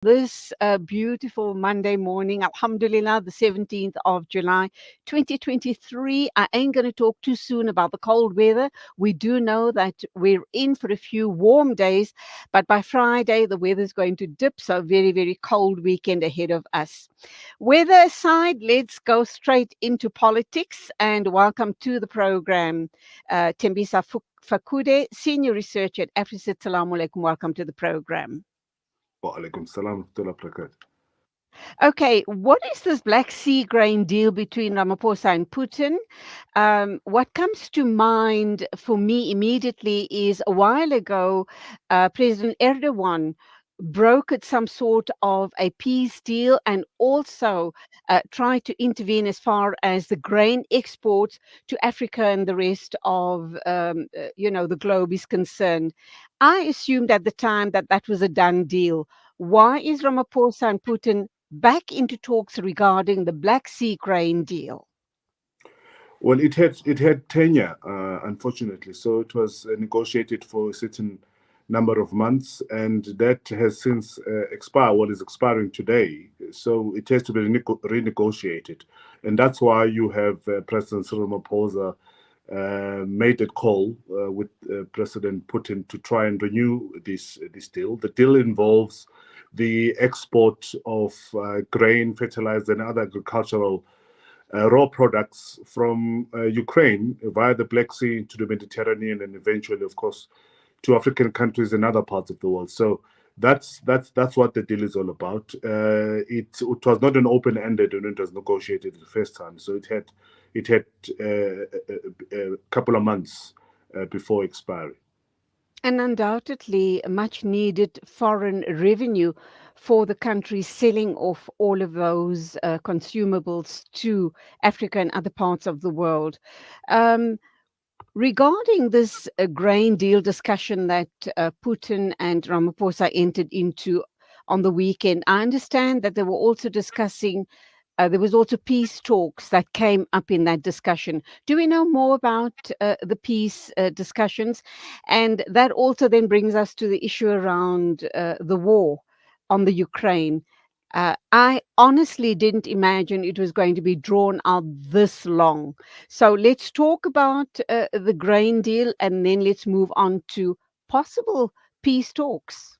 This beautiful Monday morning, Alhamdulillah, the 17th of July, 2023. I ain't going to talk too soon about the cold weather. We do know that we're in for a few warm days, but by Friday, the weather's going to dip. So, very, very cold weekend ahead of us. Weather aside, let's go straight into politics and welcome to the program, Thembisa Fakude, Senior Researcher at AFRASID. Assalamu alaikum. Welcome to the program. Wa alaikum salam wa rahmatullahi. Okay, what is this Black Sea grain deal between Ramaphosa and Putin? What comes to mind for me immediately is a while ago, President Erdogan brokered some sort of a peace deal and also tried to intervene as far as the grain exports to Africa and the rest of, the globe is concerned. I assumed at the time that that was a done deal. Why is Ramaphosa and Putin back into talks regarding the Black Sea grain deal? Well, it had tenure, unfortunately. So it was negotiated for a certain number of months, and that has since expired. Well, is expiring today, so it has to be renegotiated, and that's why you have President Cyril Ramaphosa made a call with President Putin to try and renew this deal. The deal involves the export of grain, fertilizer, and other agricultural raw products from Ukraine via the Black Sea to the Mediterranean, and eventually, of course, to African countries and other parts of the world. So that's what the deal is all about. It was not an open-ended when it was negotiated the first time. So it had a couple of months before expiry. And undoubtedly, much needed foreign revenue for the country selling off all of those consumables to Africa and other parts of the world. Um, Regarding this grain deal discussion that Putin and Ramaphosa entered into on the weekend, I understand that they were also discussing, there was also peace talks that came up in that discussion. Do we know more about the peace discussions? And that also then brings us to the issue around the war on the Ukraine. I honestly didn't imagine it was going to be drawn out this long. So let's talk about the grain deal and then let's move on to possible peace talks.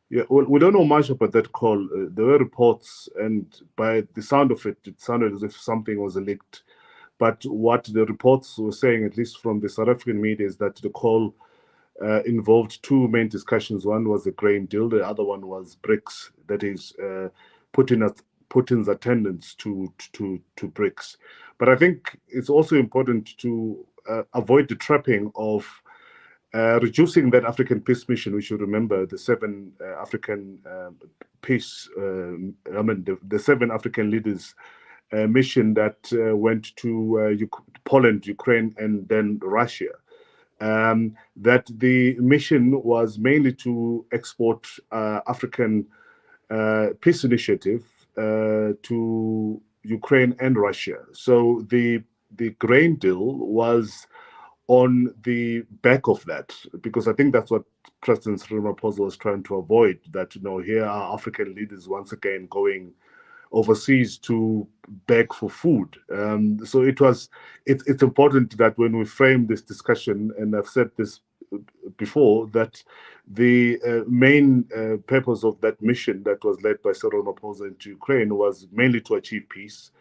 Yeah, well, we don't know much about that call. There were reports, and by the sound of it, it sounded as if something was leaked. But what the reports were saying, at least from the South African media, is that the call involved two main discussions. One was the grain deal, the other one was BRICS, that is, Putin's attendance to BRICS. But I think it's also important to avoid the trapping of reducing that African peace mission. We should remember the seven African peace, the seven African leaders mission that went to Poland, Ukraine, and then Russia. That the mission was mainly to export African peace initiative to Ukraine and Russia. So the grain deal was on the back of that, because I think that's what President Ramaphosa was trying to avoid. That here are African leaders once again going overseas to beg for food. So it's important that when we frame this discussion, and I've said this before, that the main purpose of that mission that was led by Cyril Ramaphosa into Ukraine was mainly to achieve peace.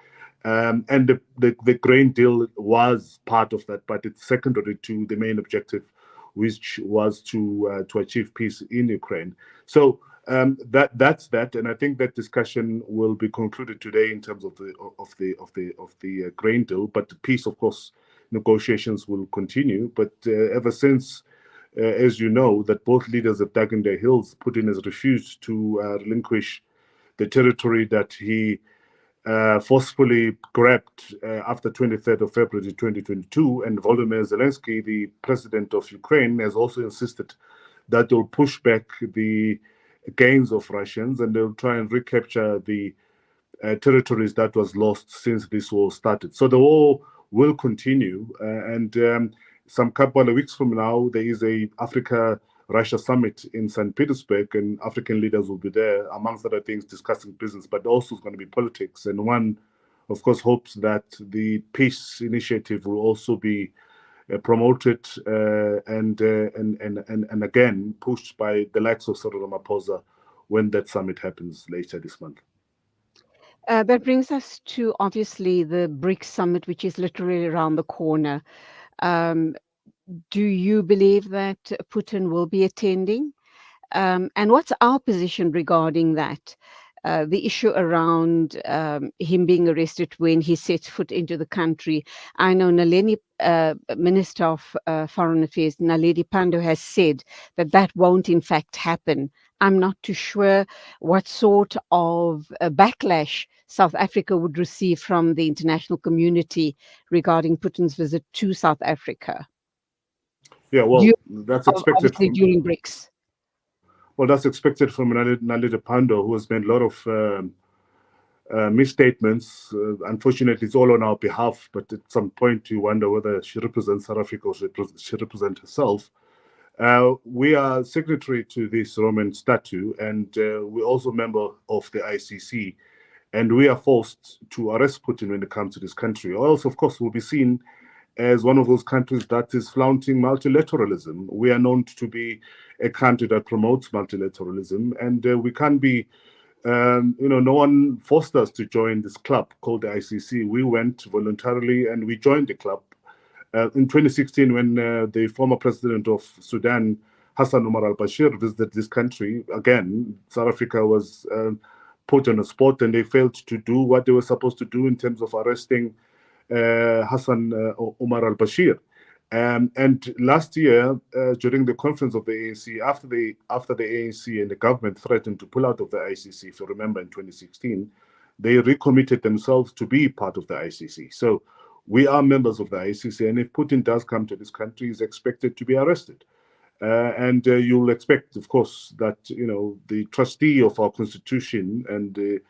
And the grain deal was part of that, but it's secondary to the main objective, which was to achieve peace in Ukraine. So that's that, and I think that discussion will be concluded today in terms of the grain deal. But the peace, of course, negotiations will continue. But ever since, as you know, that both leaders have dug in their heels, Putin has refused to relinquish the territory that he forcefully grabbed after 23rd of February 2022, and Volodymyr Zelensky, the president of Ukraine, has also insisted that they'll push back the gains of Russians and they'll try and recapture the territories that was lost since this war started. So the war will continue, and some couple of weeks from now, there is a Africa Russia summit in St. Petersburg, and African leaders will be there, amongst other things, discussing business, but also it's going to be politics. And one, of course, hopes that the peace initiative will also be promoted and again pushed by the likes of Cyril Ramaphosa when that summit happens later this month. That brings us to obviously the BRICS summit, which is literally around the corner. Um, do you believe that Putin will be attending? And what's our position regarding that? The issue around him being arrested when he sets foot into the country. I know Naledi, Minister of Foreign Affairs, Naledi Pandor, has said that that won't in fact happen. I'm not too sure what sort of backlash South Africa would receive from the international community regarding Putin's visit to South Africa. Yeah, well, that's expected Obviously from during BRICS. Naledi Pandor, who has made a lot of misstatements. Unfortunately, it's all on our behalf, but at some point you wonder whether she represents South Africa or she represents herself. We are signatory to this Roman statute, and we're also member of the ICC, and we are forced to arrest Putin when it comes to this country. Or else, of course, we'll be seen as one of those countries that is flaunting multilateralism. We are known to be a country that promotes multilateralism, and we can't be no one forced us to join this club called the ICC. We went voluntarily and we joined the club. In 2016, when the former president of Sudan, Hassan Omar al-Bashir, visited this country, again, South Africa was put on a spot and they failed to do what they were supposed to do in terms of arresting Hassan Omar al-Bashir. And last year, during the conference of the ANC, after the ANC and the government threatened to pull out of the ICC, if you remember, in 2016, they recommitted themselves to be part of the ICC. So we are members of the ICC, and if Putin does come to this country, he's expected to be arrested. And you'll expect, of course, that the trustee of our constitution and the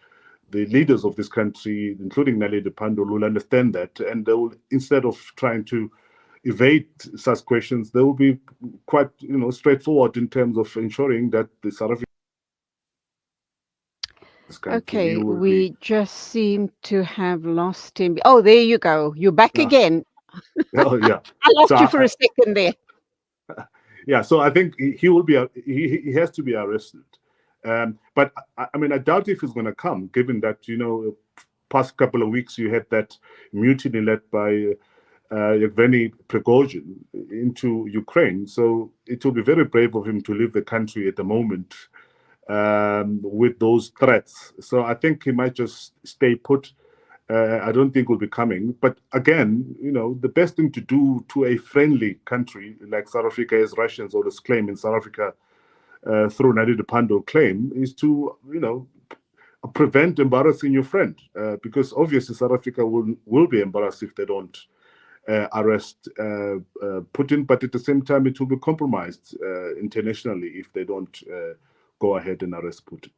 leaders of this country, including Naledi Pandor, will understand that, and they will, instead of trying to evade such questions, they will be quite, straightforward in terms of ensuring that the South African country Okay, will be. we just seem to have lost him. Oh, there you go. You're back Uh, again. oh yeah. I lost So you for a second there. yeah, so I think he will be. He has to be arrested. But I mean, I doubt if he's going to come, given that past couple of weeks you had that mutiny led by Yevgeny Prigozhin into Ukraine. So it will be very brave of him to leave the country at the moment with those threats. So I think he might just stay put. I don't think will be coming. But again, the best thing to do to a friendly country like South Africa, as Russians always claim in South Africa through Naledi Pandor claim, is to, prevent embarrassing your friend. Because obviously South Africa will be embarrassed if they don't arrest Putin, but at the same time, it will be compromised internationally if they don't go ahead and arrest Putin.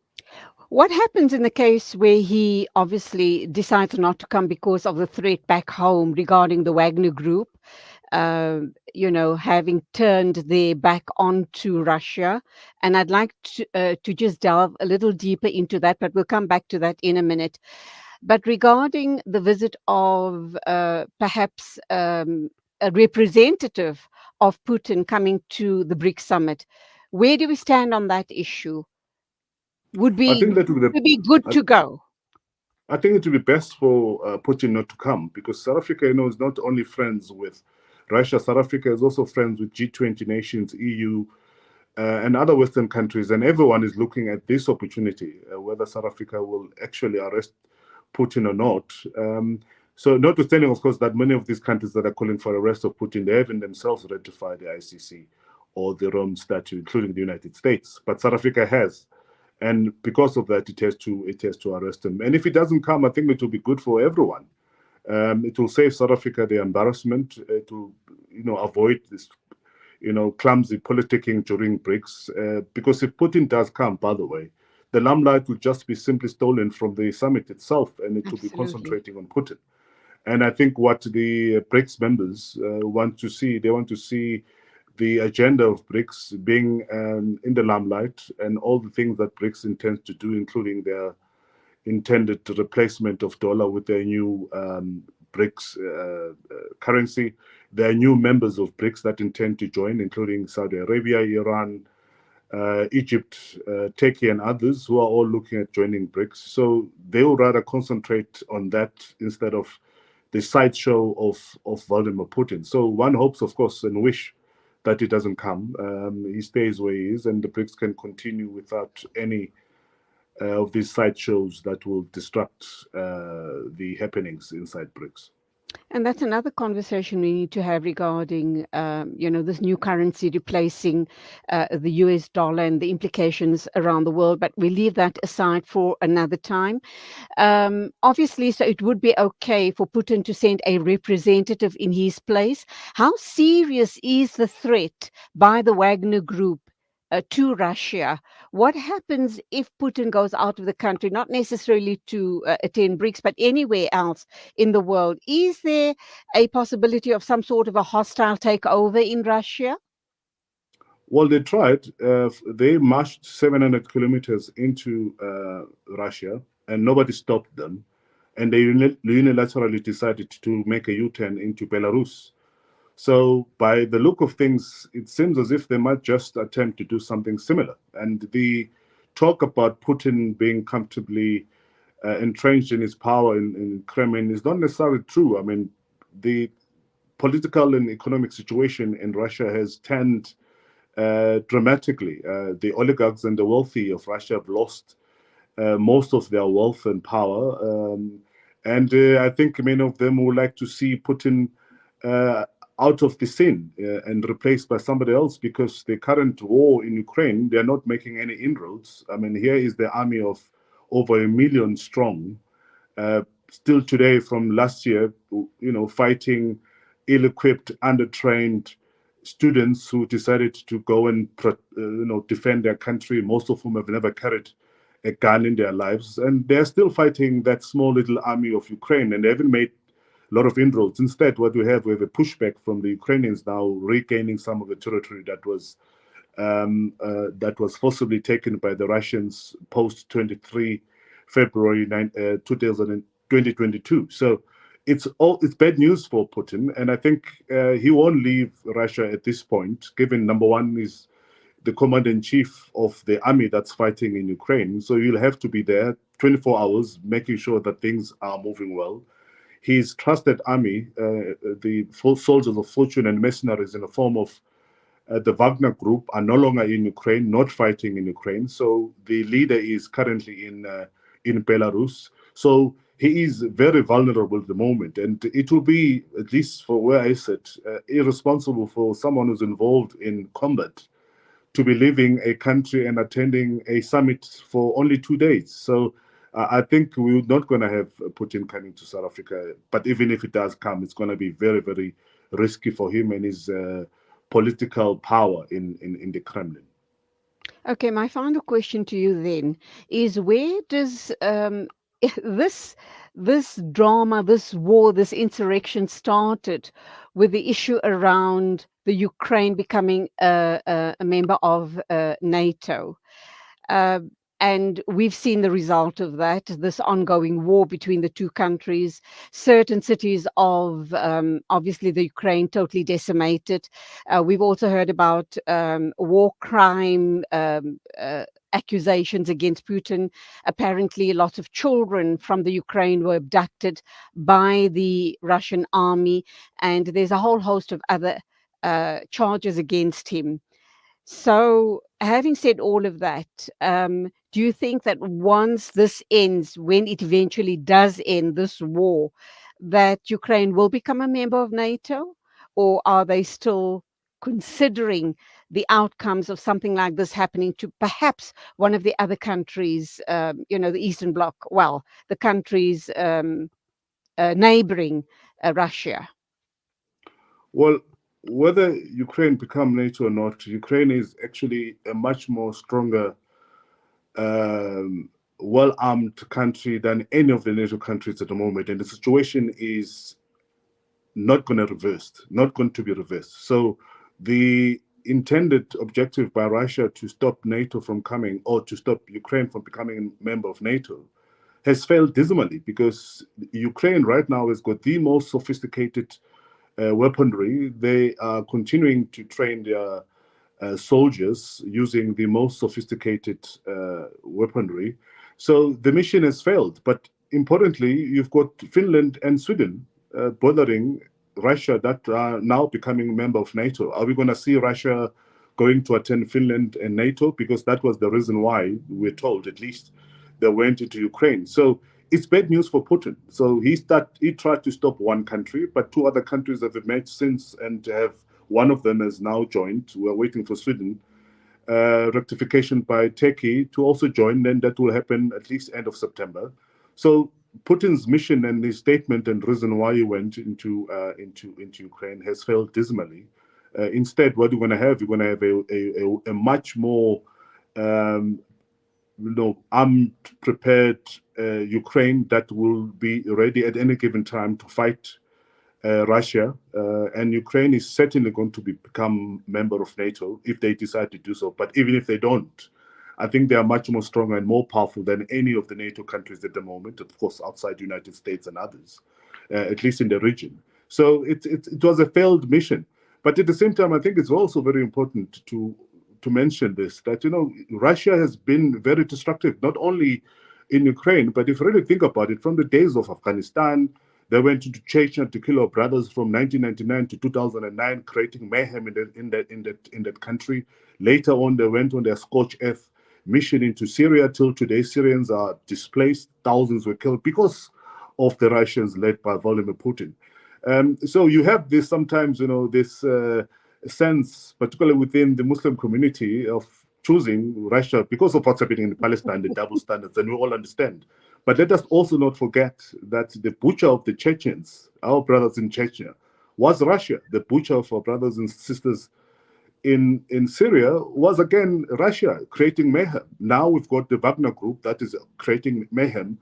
What happens in the case where he obviously decides not to come because of the threat back home regarding the Wagner Group, having turned their back onto Russia? And I'd like to just delve a little deeper into that, but we'll come back to that in a minute. But regarding the visit of perhaps a representative of Putin coming to the BRICS summit, where do we stand on that issue? Would I think that would be good to go. I think it would be best for Putin not to come, because South Africa, is not only friends with Russia. South Africa is also friends with G20 nations, EU, and other Western countries, and everyone is looking at this opportunity, whether South Africa will actually arrest Putin or not. So notwithstanding, of course, that many of these countries that are calling for arrest of Putin, they haven't themselves ratified the ICC or the Rome Statute, including the United States. But South Africa has. And because of that, it has to arrest him. And if it doesn't come, I think it will be good for everyone. It will save South Africa the embarrassment. It will, avoid this, clumsy politicking during BRICS. Because if Putin does come, by the way, the limelight will just be simply stolen from the summit itself, and it will be concentrating on Putin. And I think what the BRICS members want to see, they want to see the agenda of BRICS being in the limelight and all the things that BRICS intends to do, including their intended replacement of dollar with their new BRICS currency. There are new members of BRICS that intend to join, including Saudi Arabia, Iran, Egypt, Turkey, and others who are all looking at joining BRICS. So they will rather concentrate on that instead of the sideshow of Vladimir Putin. So one hopes, of course, and wish that it doesn't come. He stays where he is, and the BRICS can continue without any of these sideshows that will disrupt the happenings inside BRICS. And that's another conversation we need to have regarding, this new currency replacing the US dollar and the implications around the world. But we leave that aside for another time. Obviously, so it would be okay for Putin to send a representative in his place. How serious is the threat by the Wagner Group to Russia? What happens if Putin goes out of the country, not necessarily to attend BRICS, but anywhere else in the world? Is there a possibility of some sort of a hostile takeover in Russia? Well, they tried. They marched 700 kilometers into Russia, and nobody stopped them. And they unilaterally decided to make a U-turn into Belarus. So, by the look of things, it seems as if they might just attempt to do something similar. And the talk about Putin being comfortably entrenched in his power in Kremlin is not necessarily true. I mean, the political and economic situation in Russia has turned dramatically. The oligarchs and the wealthy of Russia have lost most of their wealth and power. And I think many of them would like to see Putin uh, out of the scene and replaced by somebody else, because the current war in Ukraine, they're not making any inroads. I mean, here is the army of over 1 million strong, still today from last year, fighting ill-equipped, undertrained students who decided to go and defend their country. Most of whom have never carried a gun in their lives, and they're still fighting that small little army of Ukraine, and they haven't made a lot of inroads. Instead, what we have a pushback from the Ukrainians now regaining some of the territory that was forcibly taken by the Russians post 23 February 2022. So it's bad news for Putin, and I think he won't leave Russia at this point, given number one is the commander in chief of the army that's fighting in Ukraine. So you'll have to be there 24 hours, making sure that things are moving well. His trusted army, the soldiers of fortune and mercenaries in the form of the Wagner Group, are no longer in Ukraine, not fighting in Ukraine. So the leader is currently in Belarus. So he is very vulnerable at the moment, and it will be, at least for where I sit, irresponsible for someone who's involved in combat to be leaving a country and attending a summit for only 2 days. So I think we're not going to have Putin coming to South Africa. But even if it does come, it's going to be very, very risky for him and his political power in the Kremlin. Okay, my final question to you then is, where does this this drama, this war, this insurrection started with the issue around the Ukraine becoming a member of NATO? Uh, and we've seen the result of that, this ongoing war between the two countries. Certain cities of, obviously, the Ukraine totally decimated. We've also heard about war crime accusations against Putin. Apparently, lots of children from the Ukraine were abducted by the Russian army, and there's a whole host of other charges against him. So, having said all of that, do you think that once this ends, when it eventually does end, this war, that Ukraine will become a member of NATO? Or are they still considering the outcomes of something like this happening to perhaps one of the other countries, the Eastern Bloc, well, the countries neighboring Russia? Well, whether Ukraine become NATO or not, Ukraine is actually a much more stronger, um, well-armed country than any of the NATO countries at the moment, and the situation is not going to be reversed. So the intended objective by Russia to stop NATO from coming, or to stop Ukraine from becoming a member of NATO, has failed dismally, because Ukraine right now has got the most sophisticated weaponry. They are continuing to train their soldiers using the most sophisticated weaponry. So the mission has failed. But importantly, you've got Finland and Sweden bothering Russia, that are now becoming a member of NATO. Are we going to see Russia going to attend Finland and NATO? Because that was the reason why we're told, at least, they went into Ukraine. So it's bad news for Putin. So he tried to stop one country, but two other countries have emerged since, and have one of them has now joined. We're waiting for Sweden rectification by Turkey to also join. Then that will happen at least end of September. So Putin's mission and his statement and reason why he went into Ukraine has failed dismally. Instead, what we're going to have, we're going to have a much more armed, prepared Ukraine that will be ready at any given time to fight Russia, and Ukraine is certainly going to become member of NATO if they decide to do so. But even if they don't, I think they are much more stronger and more powerful than any of the NATO countries at the moment, of course, outside the United States and others, at least in the region. So it was a failed mission. But at the same time, I think it's also very important to mention this, that Russia has been very destructive, not only in Ukraine, but if you really think about it, from the days of Afghanistan. They went into Chechnya to kill our brothers from 1999 to 2009, creating mayhem in that country. Later on, they went on their scorched earth mission into Syria. Till today, Syrians are displaced. Thousands were killed because of the Russians led by Vladimir Putin. So you have this sometimes, this sense, particularly within the Muslim community, of choosing Russia because of what's happening in Palestine, the double standards, and we all understand. But let us also not forget that the butcher of the Chechens, our brothers in Chechnya, was Russia. The butcher of our brothers and sisters in Syria was again Russia, creating mayhem. Now we've got the Wagner Group that is creating mayhem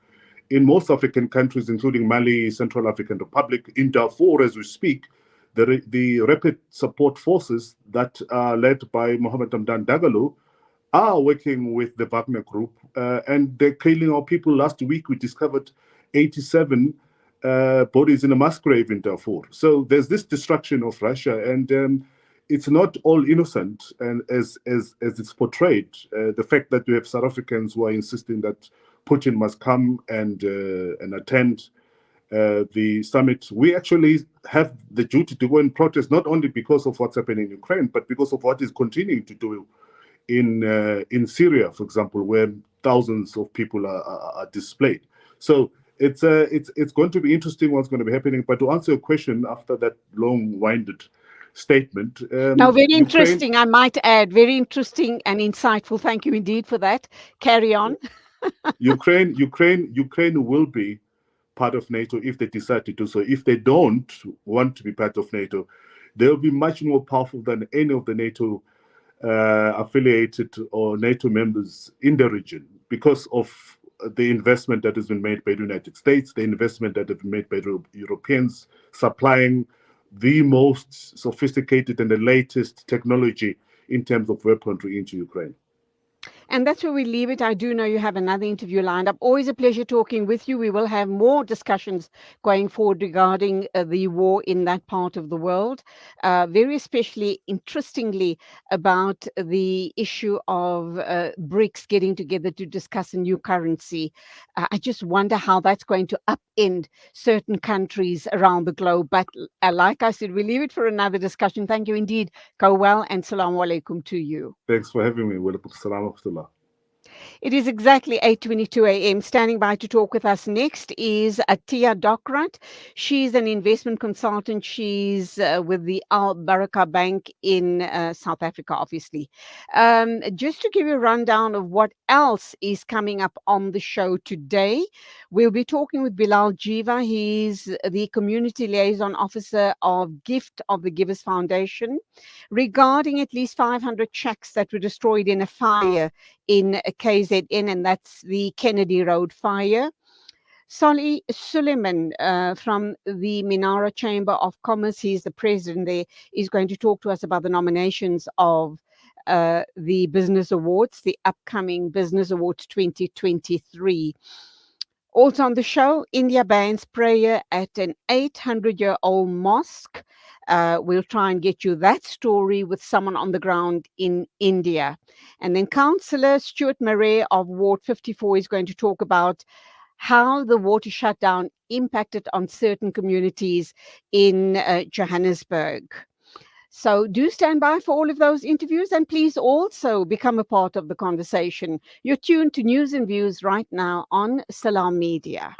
in most African countries, including Mali, Central African Republic, in Darfur as we speak. The Rapid Support Forces that are led by Mohammed Hamdan Dagalo are working with the Wagner Group, and they're killing our people. Last week, we discovered 87 bodies in a mass grave in Darfur. So there's this destruction of Russia, and it's not all innocent. And as it's portrayed, the fact that we have South Africans who are insisting that Putin must come and attend the summit, we actually have the duty to go and protest, not only because of what's happening in Ukraine, but because of what is continuing to do in Syria, for example, where thousands of people are displaced. So it's going to be interesting what's going to be happening. But to answer your question after that long-winded statement, Now, very Ukraine, interesting, I might add, very interesting and insightful. Thank you indeed for that. Carry on. Ukraine will be part of NATO if they decide to do so. If they don't want to be part of NATO, they'll be much more powerful than any of the NATO affiliated or NATO members in the region, because of the investment that has been made by the United States, the investment that has been made by the Europeans, supplying the most sophisticated and the latest technology in terms of weaponry into Ukraine. And that's where we leave it. I do know you have another interview lined up. Always a pleasure talking with you. We will have more discussions going forward regarding the war in that part of the world, very especially interestingly about the issue of BRICS getting together to discuss a new currency. I just wonder how that's going to upend certain countries around the globe. But like I said, we leave it for another discussion. Thank you indeed. Go well, and salaam alaikum to you. Thanks for having me. Wa alaikum salam wa rahmatullah. It is exactly 8:22 a.m. Standing by to talk with us next is Atia Dokrat. She's an investment consultant. She's with the Al Baraka Bank in South Africa, obviously. Just to give you a rundown of what else is coming up on the show today, we'll be talking with Bilal Jiva. He's the Community Liaison Officer of Gift of the Givers Foundation, regarding at least 500 checks that were destroyed in a fire in KZN, and that's the Kennedy Road fire. Solly Suleiman from the Minara Chamber of Commerce, he's the president there, is going to talk to us about the nominations of the Business Awards, the upcoming Business Awards 2023. Also on the show, India bans prayer at an 800-year-old mosque. We'll try and get you that story with someone on the ground in India. And then Councillor Stuart Murray of Ward 54 is going to talk about how the water shutdown impacted on certain communities in Johannesburg. So do stand by for all of those interviews, and please also become a part of the conversation. You're tuned to News and Views right now on Salam Media.